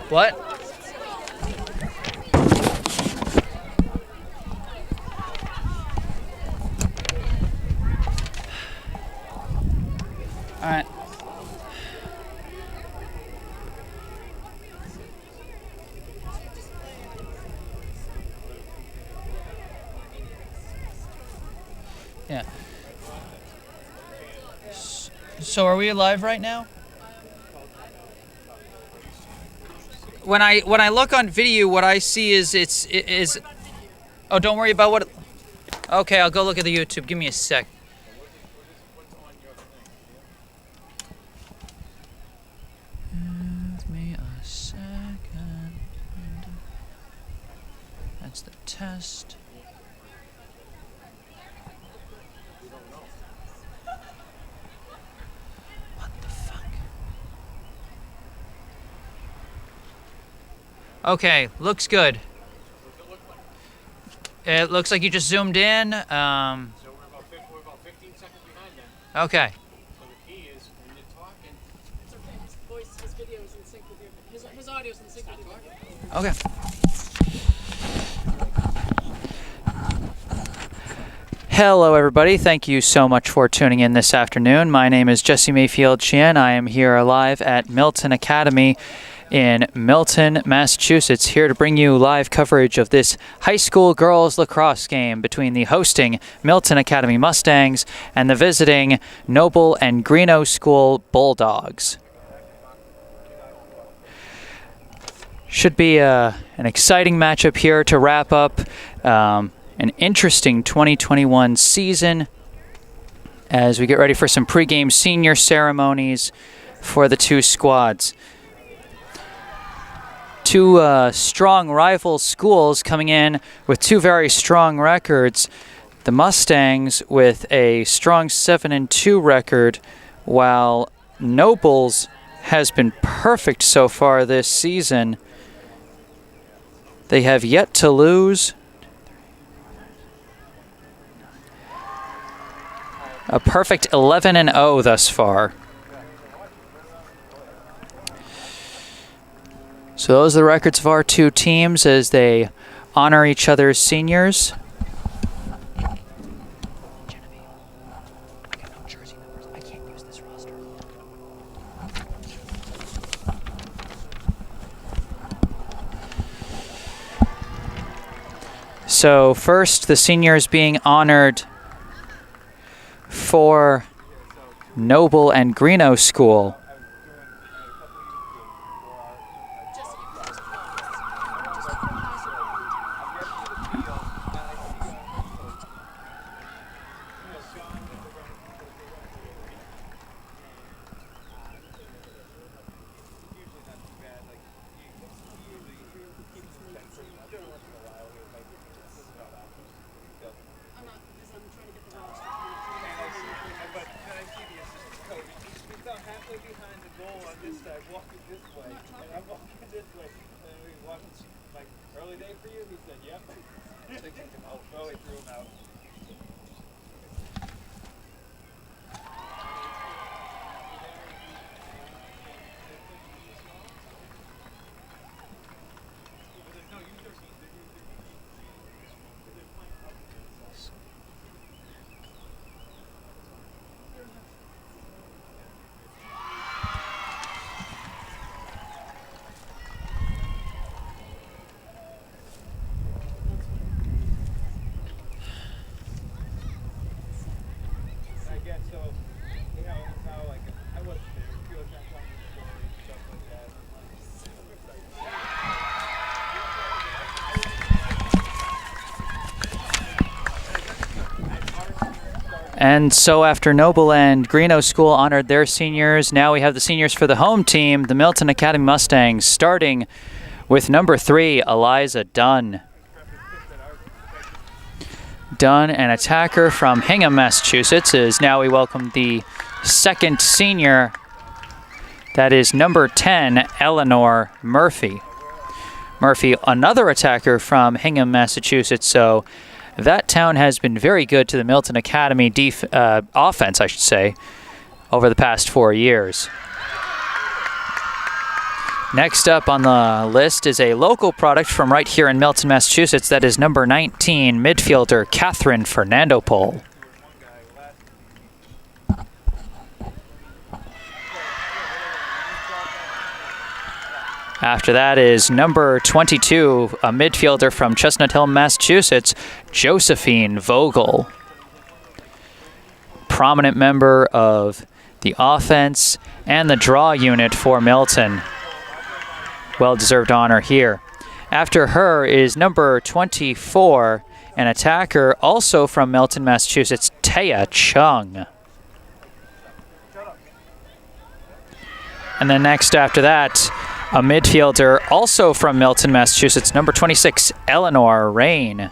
What? All right. Yeah. So are we live right now? When I look on video, what I see is oh, don't worry about what. Okay, I'll go look at the YouTube. Give me a sec. Give me a second. That's the test. What the fuck? Okay, looks good. It looks like you just zoomed in. So we're about 15 seconds behind them. Okay. So the key is when you're talking. It's okay. His voice, his video is in sync with your. His audio is in sync with your. Okay. Hello, everybody. Thank you so much for tuning in this afternoon. My name is Jesse Mayfield Chien. I am here live at Milton Academy in Milton, Massachusetts, here to bring you live coverage of this high school girls lacrosse game between the hosting Milton Academy Mustangs and the visiting Noble and Greeno School Bulldogs. Should be an exciting matchup here to wrap up an interesting 2021 season as we get ready for some pregame senior ceremonies for the two squads. Two strong rival schools coming in with two very strong records. The Mustangs with a strong 7-2 record, while Nobles has been perfect so far this season. They have yet to lose. A perfect 11-0 thus far. So those are the records of our two teams as they honor each other's seniors. So first, the seniors being honored for Noble and Greeno School. And so after Noble and Greeno School honored their seniors, now we have the seniors for the home team, the Milton Academy Mustangs, starting with number 3, Eliza Dunn. Dunn, an attacker from Hingham, Massachusetts, is now we welcome the second senior. That is number 10, Eleanor Murphy. Murphy, another attacker from Hingham, Massachusetts, so that town has been very good to the Milton Academy offense, I should say, over the past 4 years. Next up on the list is a local product from right here in Milton, Massachusetts. That is number 19, midfielder Catherine Fernandopol. After that is number 22, a midfielder from Chestnut Hill, Massachusetts, Josephine Vogel. Prominent member of the offense and the draw unit for Milton. Well-deserved honor here. After her is number 24, an attacker also from Milton, Massachusetts, Taya Chung. And then next after that, a midfielder also from Milton, Massachusetts, number 26, Eleanor Rain.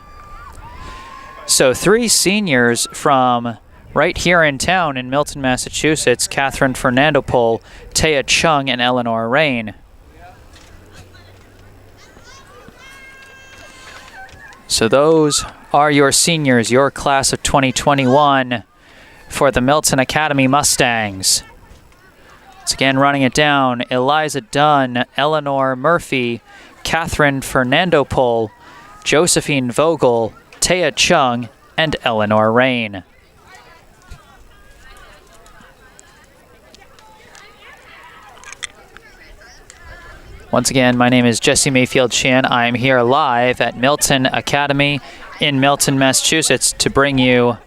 So 3 seniors from right here in town in Milton, Massachusetts, Catherine Fernandopol, Taya Chung, and Eleanor Rain. So those are your seniors, your class of 2021 for the Milton Academy Mustangs. Once again, running it down, Eliza Dunn, Eleanor Murphy, Catherine Fernandopol, Josephine Vogel, Taya Chung, and Eleanor Rain. Once again, my name is Jesse Mayfield Sheehan. I am here live at Milton Academy in Milton, Massachusetts to bring you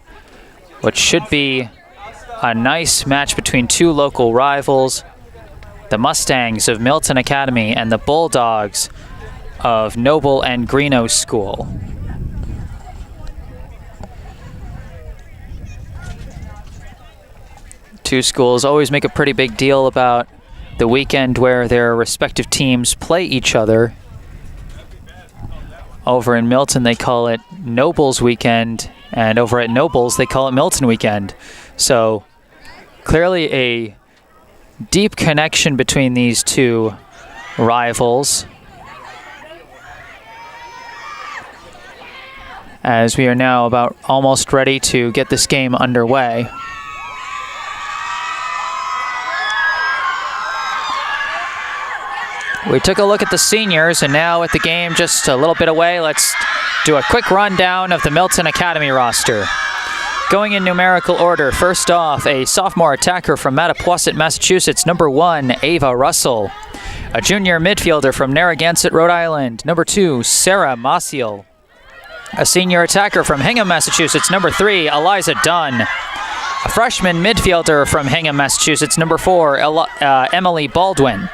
what should be a nice match between 2 local rivals, the Mustangs of Milton Academy and the Bulldogs of Noble and Greeno School. Two schools always make a pretty big deal about the weekend where their respective teams play each other. Over in Milton, they call it Nobles Weekend, and over at Nobles, they call it Milton Weekend. So clearly a deep connection between these 2 rivals, as we are now about almost ready to get this game underway. We took a look at the seniors, and now with the game just a little bit away, let's do a quick rundown of the Milton Academy roster. Going in numerical order, first off, a sophomore attacker from Mattapoisett, Massachusetts, number 1, Ava Russell. A junior midfielder from Narragansett, Rhode Island, number 2, Sarah Maciel. A senior attacker from Hingham, Massachusetts, number 3, Eliza Dunn. A freshman midfielder from Hingham, Massachusetts, number 4, Emily Baldwin.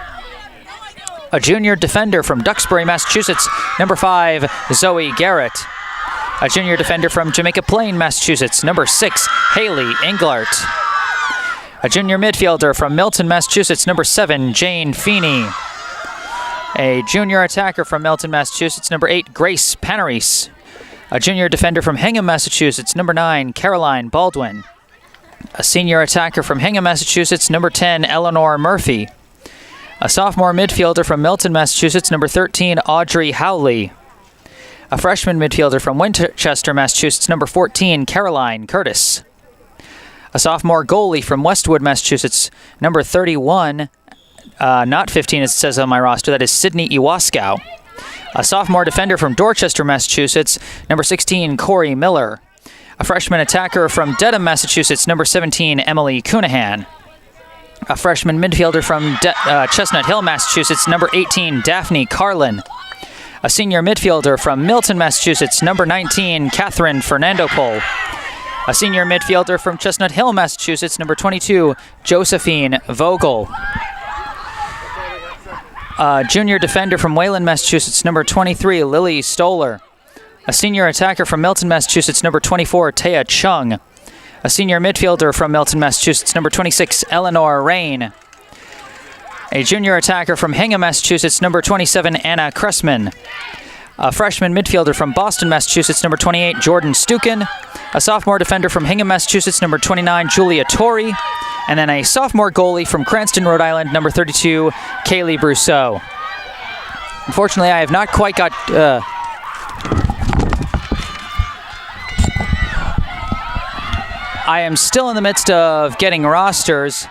A junior defender from Duxbury, Massachusetts, number 5, Zoe Garrett. A junior defender from Jamaica Plain, Massachusetts, number 6, Haley Englert. A junior midfielder from Milton, Massachusetts, number 7, Jane Feeney. A junior attacker from Milton, Massachusetts, number 8, Grace Panaris. A junior defender from Hingham, Massachusetts, number 9, Caroline Baldwin. A senior attacker from Hingham, Massachusetts, number 10, Eleanor Murphy. A sophomore midfielder from Milton, Massachusetts, number 13, Audrey Howley. A freshman midfielder from Winchester, Massachusetts, number 14, Caroline Curtis. A sophomore goalie from Westwood, Massachusetts, number 31, not 15 as it says on my roster, that is Sydney Iwaskow. A sophomore defender from Dorchester, Massachusetts, number 16, Corey Miller. A freshman attacker from Dedham, Massachusetts, number 17, Emily Coonahan. A freshman midfielder from Chestnut Hill, Massachusetts, number 18, Daphne Carlin. A senior midfielder from Milton, Massachusetts, number 19, Catherine Fernandopol. A senior midfielder from Chestnut Hill, Massachusetts, number 22, Josephine Vogel. A junior defender from Wayland, Massachusetts, number 23, Lily Stoller. A senior attacker from Milton, Massachusetts, number 24, Taya Chung. A senior midfielder from Milton, Massachusetts, number 26, Eleanor Rain. A junior attacker from Hingham, Massachusetts, number 27, Anna Cressman. A freshman midfielder from Boston, Massachusetts, number 28, Jordan Stukin. A sophomore defender from Hingham, Massachusetts, number 29, Julia Torrey. And then a sophomore goalie from Cranston, Rhode Island, number 32, Kaylee Brousseau. Unfortunately, I have not quite got... I am still in the midst of getting rosters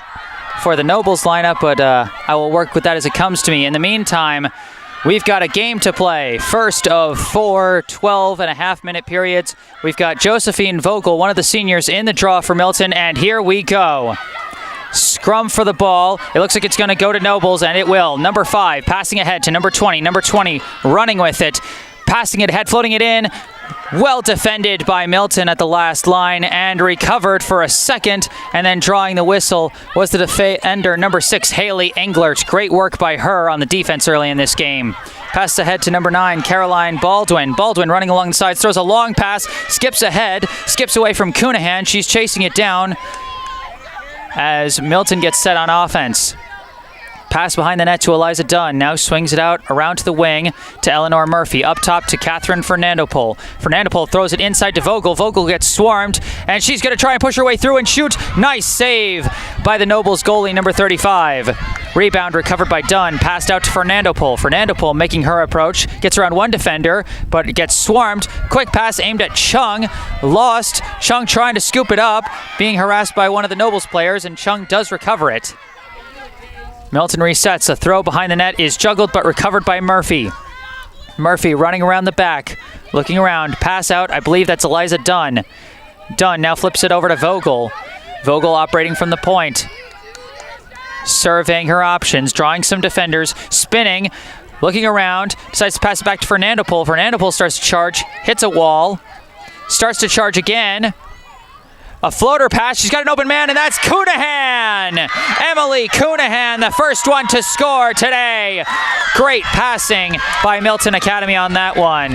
for the Nobles lineup, but I will work with that as it comes to me. In the meantime, we've got a game to play. First of 4 12.5-minute periods. We've got Josephine Vogel, one of the seniors, in the draw for Milton, and here we go. Scrum for the ball. It looks like it's going to go to Nobles, and it will. Number 5 passing ahead to number 20. Number 20 running with it. Passing it ahead, floating it in. Well defended by Milton at the last line and recovered for a second, and then drawing the whistle was the defender, number 6, Haley Englert. Great work by her on the defense early in this game. Pass ahead to number 9, Caroline Baldwin. Baldwin running along the sides, throws a long pass, skips ahead, skips away from Cunahan. She's chasing it down as Milton gets set on offense. Pass behind the net to Eliza Dunn. Now swings it out around to the wing to Eleanor Murphy. Up top to Catherine Fernandopol. Fernandopol throws it inside to Vogel. Vogel gets swarmed, and she's going to try and push her way through and shoot. Nice save by the Nobles goalie, number 35. Rebound recovered by Dunn. Passed out to Fernandopol. Fernandopol making her approach. Gets around one defender, but gets swarmed. Quick pass aimed at Chung. Lost. Chung trying to scoop it up. Being harassed by one of the Nobles players, and Chung does recover it. Milton resets. A throw behind the net is juggled but recovered by Murphy. Murphy running around the back, looking around. Pass out. I believe that's Eliza Dunn. Dunn now flips it over to Vogel. Vogel operating from the point. Surveying her options, drawing some defenders, spinning, looking around, decides to pass it back to Fernandopol. Fernandopol starts to charge, hits a wall, starts to charge again. A floater pass. She's got an open man, and that's Cunahan! Emily Cunahan, the first one to score today. Great passing by Milton Academy on that one.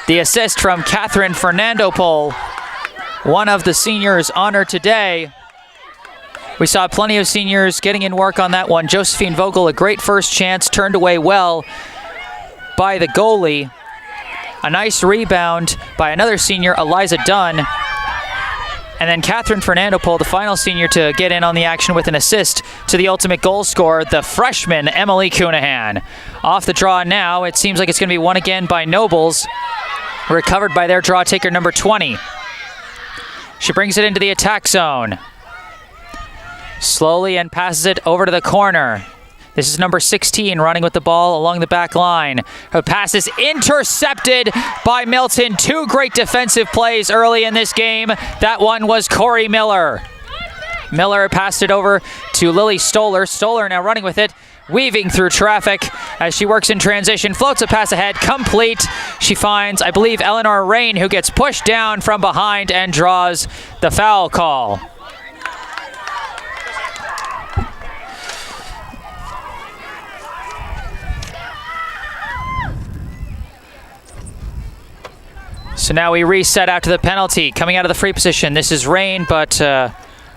The assist from Catherine Fernandopol, one of the seniors honored today. We saw plenty of seniors getting in work on that one. Josephine Vogel, a great first chance, turned away well by the goalie. A nice rebound by another senior, Eliza Dunn. And then Catherine Fernandopol, the final senior to get in on the action with an assist to the ultimate goal scorer, the freshman, Emily Cunahan. Off the draw now, it seems like it's going to be won again by Nobles. Recovered by their draw taker, number 20. She brings it into the attack zone. Slowly and passes it over to the corner. This is number 16 running with the ball along the back line. Her pass is intercepted by Milton. 2 great defensive plays early in this game. That one was Corey Miller. Miller passed it over to Lily Stoller. Stoller now running with it, weaving through traffic as she works in transition. Floats a pass ahead, complete. She finds, I believe, Eleanor Rain, who gets pushed down from behind and draws the foul call. So now we reset out to the penalty. Coming out of the free position, this is Rain, but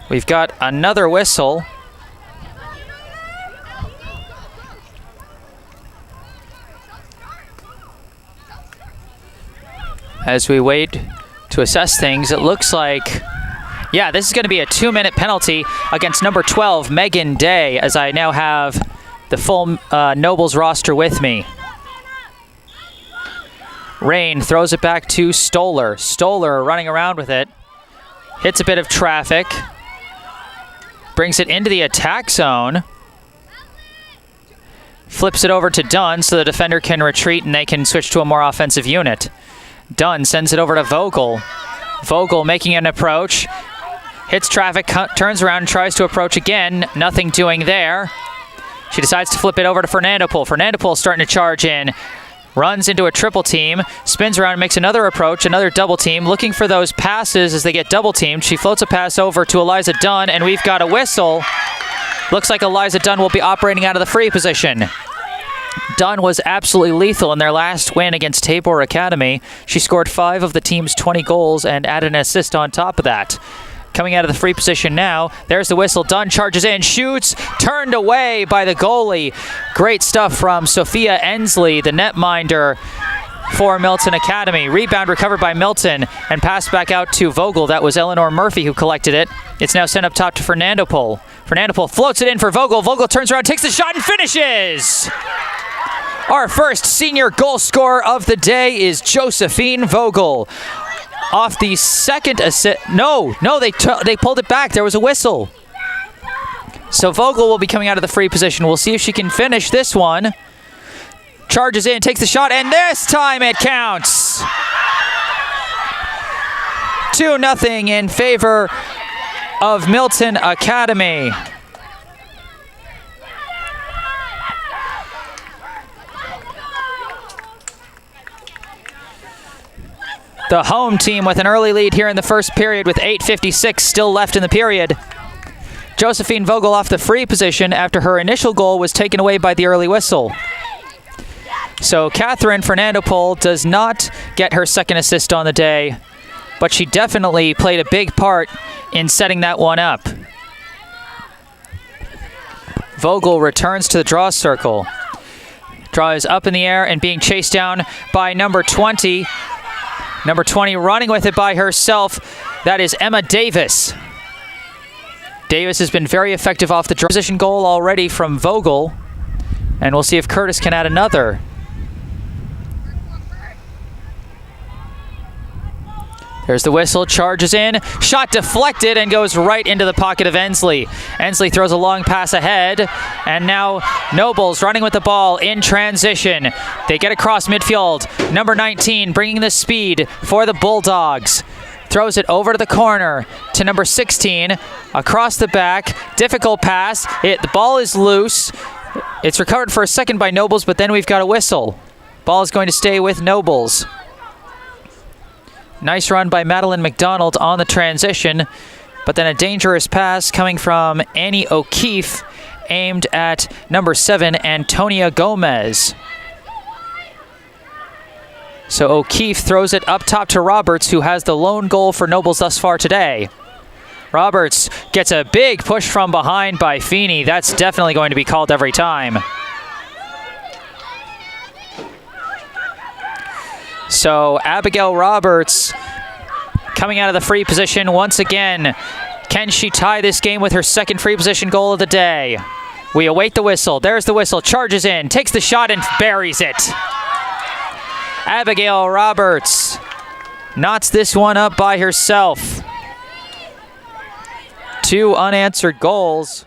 we've got another whistle. As we wait to assess things, it looks like, yeah, this is going to be a 2-minute penalty against number 12, Megan Day, as I now have the full Nobles roster with me. Rain throws it back to Stoller. Stoller running around with it. Hits a bit of traffic. Brings it into the attack zone. Flips it over to Dunn so the defender can retreat and they can switch to a more offensive unit. Dunn sends it over to Vogel. Vogel making an approach. Hits traffic, turns around and tries to approach again. Nothing doing there. She decides to flip it over to Fernandopol. Fernandopol starting to charge in. Runs into a triple team, spins around and makes another approach, another double team, looking for those passes as they get double teamed. She floats a pass over to Eliza Dunn, and we've got a whistle. Looks like Eliza Dunn will be operating out of the free position. Dunn was absolutely lethal in their last win against Tabor Academy. She scored 5 of the team's 20 goals and added an assist on top of that. Coming out of the free position now, there's the whistle. Dunn charges in, shoots, turned away by the goalie. Great stuff from Sophia Ensley, the netminder for Milton Academy. Rebound recovered by Milton and passed back out to Vogel. That was Eleanor Murphy who collected it. It's now sent up top to Fernandopol. Fernandopol floats it in for Vogel. Vogel turns around, takes the shot, and finishes! Our first senior goal scorer of the day is Josephine Vogel. Off the second assist. No, they pulled it back. There was a whistle. So Vogel will be coming out of the free position. We'll see if she can finish this one. Charges in, takes the shot, and this time it counts. 2-0 in favor of Milton Academy. The home team with an early lead here in the first period with 8:56 still left in the period. Josephine Vogel off the free position after her initial goal was taken away by the early whistle. So Catherine Fernandopol does not get her second assist on the day, but she definitely played a big part in setting that one up. Vogel returns to the draw circle. Draw is up in the air and being chased down by number 20. Number 20 running with it by herself. That is Emma Davis. Davis has been very effective off the draw position goal already from Vogel. And we'll see if Curtis can add another. There's the whistle, charges in, shot deflected and goes right into the pocket of Ensley. Ensley throws a long pass ahead, and now Nobles running with the ball in transition. They get across midfield. Number 19 bringing the speed for the Bulldogs. Throws it over to the corner to number 16, across the back, difficult pass. The ball is loose. It's recovered for a second by Nobles, but then we've got a whistle. Ball is going to stay with Nobles. Nice run by Madeline McDonald on the transition, but then a dangerous pass coming from Annie O'Keefe aimed at number 7, Antonia Gomez. So O'Keefe throws it up top to Roberts, who has the lone goal for Nobles thus far today. Roberts gets a big push from behind by Feeney. That's definitely going to be called every time. So Abigail Roberts coming out of the free position once again. Can she tie this game with her second free position goal of the day? We await the whistle. There's the whistle. Charges in, takes the shot and buries it. Abigail Roberts knots this one up by herself. 2 unanswered goals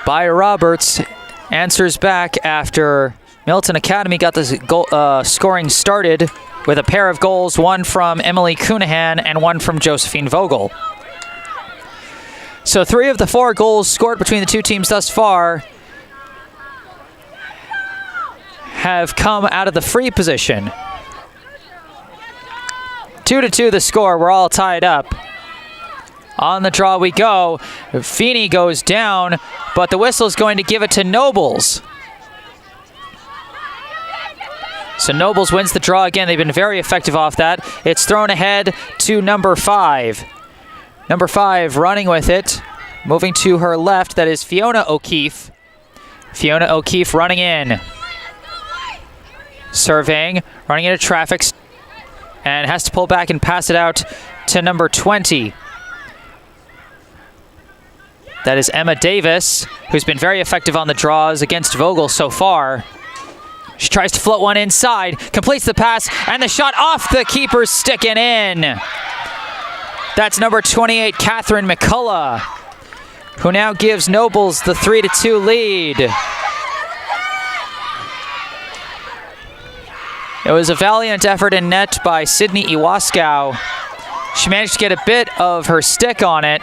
by Roberts. Answers back after Milton Academy got the scoring started with a pair of goals, one from Emily Cunahan and one from Josephine Vogel. So 3 of the 4 goals scored between the two teams thus far have come out of the free position. 2-2 the score. We're all tied up. On the draw we go. Feeney goes down, but the whistle is going to give it to Nobles. So Nobles wins the draw again. They've been very effective off that. It's thrown ahead to number 5. Number 5 running with it. Moving to her left, that is Fiona O'Keefe. Fiona O'Keefe running in. Surveying, running into traffic, and has to pull back and pass it out to number 20. That is Emma Davis, who's been very effective on the draws against Vogel so far. She tries to float one inside, completes the pass, and the shot off the keeper's stick and in. That's number 28, Catherine McCullough, who now gives Nobles the 3-2 lead. It was a valiant effort in net by Sydney Iwaskow. She managed to get a bit of her stick on it,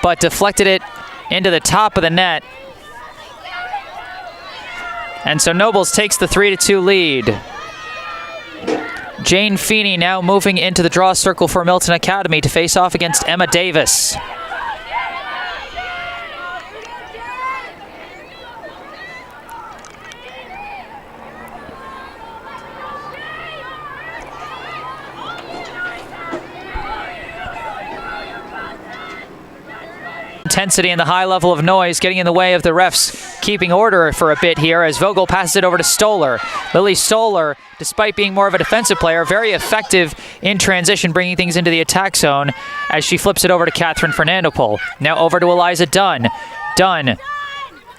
but deflected it into the top of the net. And so Nobles takes the 3-2 lead. Jane Feeney now moving into the draw circle for Milton Academy to face off against Emma Davis. Intensity and the high level of noise getting in the way of the refs keeping order for a bit here as Vogel passes it over to Stoller. Lily Stoller, despite being more of a defensive player, very effective in transition, bringing things into the attack zone as she flips it over to Catherine Fernandopol. Now over to Eliza Dunn. Dunn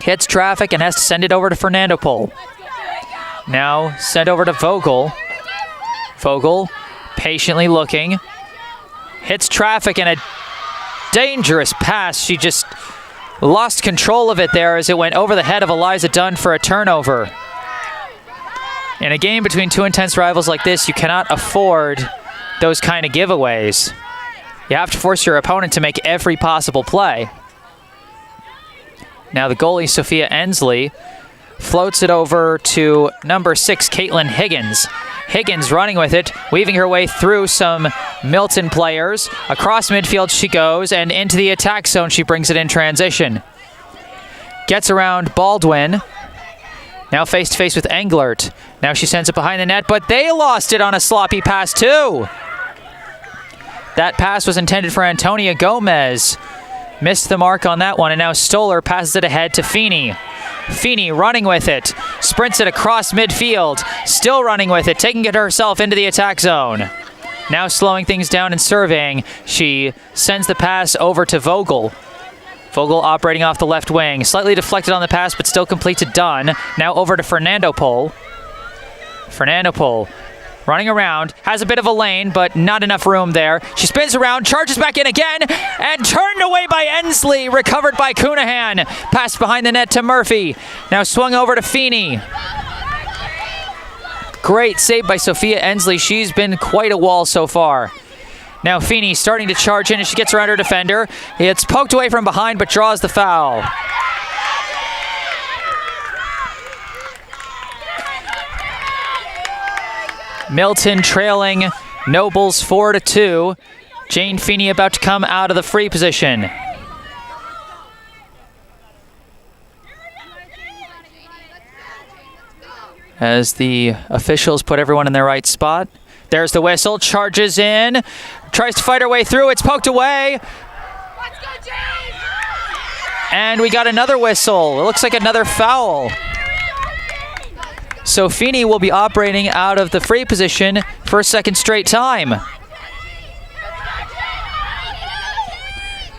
hits traffic and has to send it over to Fernandopol. Now sent over to Vogel. Vogel patiently looking. hits traffic and a dangerous pass. She just lost control of it there as it went over the head of Eliza Dunn for a turnover. In a game between two intense rivals like this, you cannot afford those kind of giveaways. You have to force your opponent to make every possible play. Now the goalie, Sophia Ensley, floats it over to number 6, Caitlin Higgins. Higgins running with it, weaving her way through some Milton players. Across midfield she goes, and into the attack zone she brings it in transition. Gets around Baldwin. Now face-to-face with Englert. Now she sends it behind the net, but they lost it on a sloppy pass too. That pass was intended for Antonia Gomez. Missed the mark on that one, and now Stoller passes it ahead to Feeney. Feeney running with it, sprints it across midfield, still running with it, taking it herself into the attack zone. Now slowing things down and surveying, she sends the pass over to Vogel. Vogel operating off the left wing, slightly deflected on the pass, but still completes it done. Now over to Fernando Pol. Fernando Pol running around, has a bit of a lane, but not enough room there. She spins around, charges back in again, and turned away by Ensley, recovered by Cunahan. Passed behind the net to Murphy. Now swung over to Feeney. Great save by Sophia Ensley. She's been quite a wall so far. Now Feeney starting to charge in as she gets around her defender. It's poked away from behind, but draws the foul. Milton trailing Nobles 4-2. Jane Feeney about to come out of the free position. As the officials put everyone in their right spot. There's the whistle, charges in, tries to fight her way through, it's poked away. And we got another whistle. It looks like another foul. So Feeney will be operating out of the free position for a second straight time.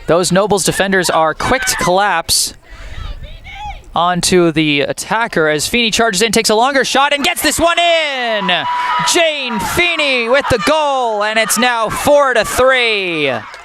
Those Nobles defenders are quick to collapse onto the attacker as Feeney charges in, takes a longer shot, and gets this one in! Jane Feeney with the goal, and it's now 4-3.